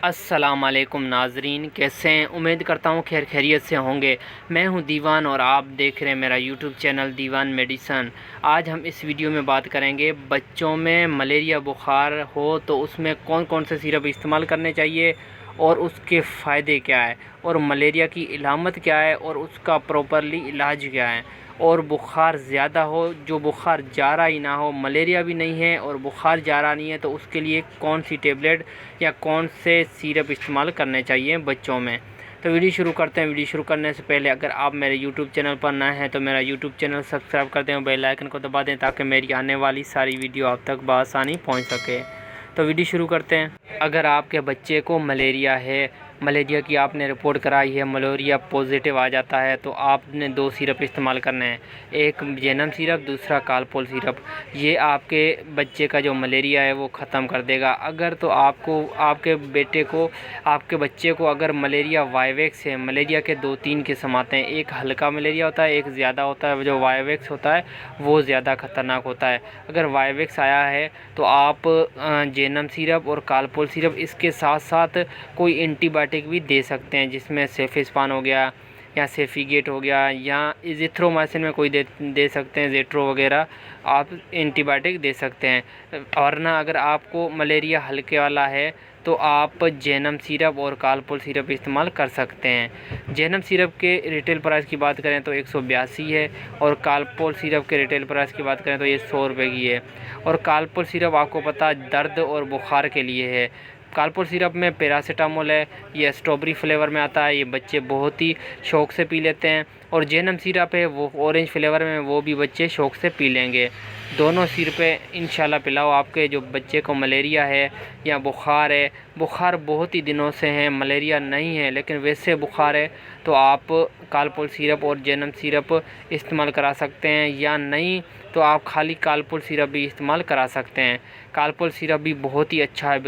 अस्सलाम वालेकुम नाजरीन, कैसे हैं? उम्मीद करता हूँ खैर खैरियत से होंगे। मैं हूँ दीवान और आप देख रहे हैं मेरा यूट्यूब चैनल दीवान मेडिसन। आज हम इस वीडियो में बात करेंगे बच्चों में मलेरिया बुखार हो तो उसमें कौन कौन से सिरप इस्तेमाल करने चाहिए और उसके फ़ायदे क्या है, और मलेरिया की इलामत क्या है और उसका प्रॉपरली इलाज क्या है। और बुखार ज़्यादा हो, जो बुखार जा रहा ही ना हो, मलेरिया भी नहीं है और बुखार जा रहा नहीं है, तो उसके लिए कौन सी टेबलेट या कौन से सिरप इस्तेमाल करने चाहिए बच्चों में। तो वीडियो शुरू करते हैं। वीडियो शुरू करने से पहले अगर आप मेरे यूट्यूब चैनल पर नए हैं तो मेरा यूट्यूब चैनल सब्सक्राइब कर दें और बेल आइकन को दबा दें ताकि मेरी आने वाली सारी वीडियो आप तक बआसानी पहुंच सके। तो वीडियो शुरू करते हैं। अगर आपके बच्चे को मलेरिया है, मलेरिया की आपने रिपोर्ट कराई है, मलेरिया पॉजिटिव आ जाता है, तो आपने दो सिरप इस्तेमाल करने हैं। एक जेनम सिरप, दूसरा कालपोल सिरप। ये आपके बच्चे का जो मलेरिया है वो ख़त्म कर देगा। अगर तो आपको आपके बच्चे को अगर मलेरिया वाइवेक्स है, मलेरिया के दो तीन किस्म आते हैं, एक हल्का मलेरिया होता है, एक ज़्यादा होता है। जो वाइवेक्स होता है वो ज़्यादा ख़तरनाक होता है। अगर वाइवेक्स आया है तो आप जेनम सिरप और कालपोल सिरप, इसके साथ साथ कोई एंटीबायोटिक भी दे सकते हैं, जिसमें सेफिस्पान हो गया या सेफिगेट हो गया या इजिथ्रोमाइसिन में कोई दे सकते हैं, जेट्रो वगैरह आप एंटीबायोटिक दे सकते हैं। और ना अगर आपको मलेरिया हल्के वाला है तो आप जेनम सिरप और कालपोल सिरप इस्तेमाल कर सकते हैं। जेनम सिरप के रिटेल प्राइस की बात करें तो 182 है और कालपोल सिरप के रिटेल प्राइस की बात करें तो ये 100 रुपये की है। और कालपोल सिरप आपको पता दर्द और बुखार के लिए है। कालपोल सिरप में पैरासीटामोल है, ये स्ट्रॉबेरी फ्लेवर में आता है, ये बच्चे बहुत ही शौक़ से पी लेते हैं। और जेनम सिरप है वो ऑरेंज फ्लेवर में, वो भी बच्चे शौक़ से पी लेंगे। दोनों सिरपें इंशाल्लाह पिलाओ आपके जो बच्चे को मलेरिया है या बुखार है। बुखार बहुत ही दिनों से है, मलेरिया नहीं है, लेकिन वैसे बुखार है तो आप कालपोल सिरप और जेनम सिरप इस्तेमाल करा सकते हैं, या नहीं तो आप खाली कालपोल सिरप भी इस्तेमाल करा सकते हैं। कालपोल सिरप भी बहुत ही अच्छा है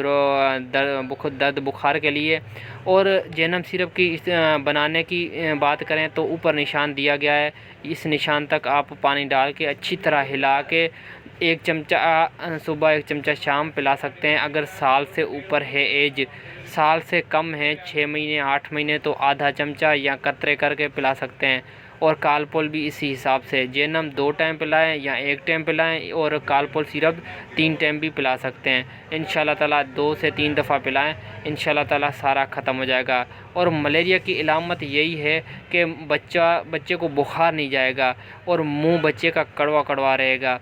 दर्द बुखार के लिए। और जेनम सिरप की बनाने की बात करें तो ऊपर निशान दिया गया है, इस निशान तक आप पानी डाल के अच्छी तरह हिला के 1 चमचा सुबह 1 चमचा शाम पिला सकते हैं। अगर साल से ऊपर है एज, साल से कम है 6 महीने 8 महीने, तो आधा चमचा या कतरे करके पिला सकते हैं। और कालपोल भी इसी हिसाब से, जेनम 2 टाइम पिलाएं या 1 टाइम पिलाएं, और कालपोल सिरप 3 टाइम भी पिला सकते हैं। इंशाल्लाह ताला 2 से 3 दफ़ा पिलाएं, इंशाल्लाह ताला सारा ख़त्म हो जाएगा। और मलेरिया की इलामत यही है कि बच्चे को बुखार नहीं जाएगा और मुंह बच्चे का कड़वा कड़वा रहेगा।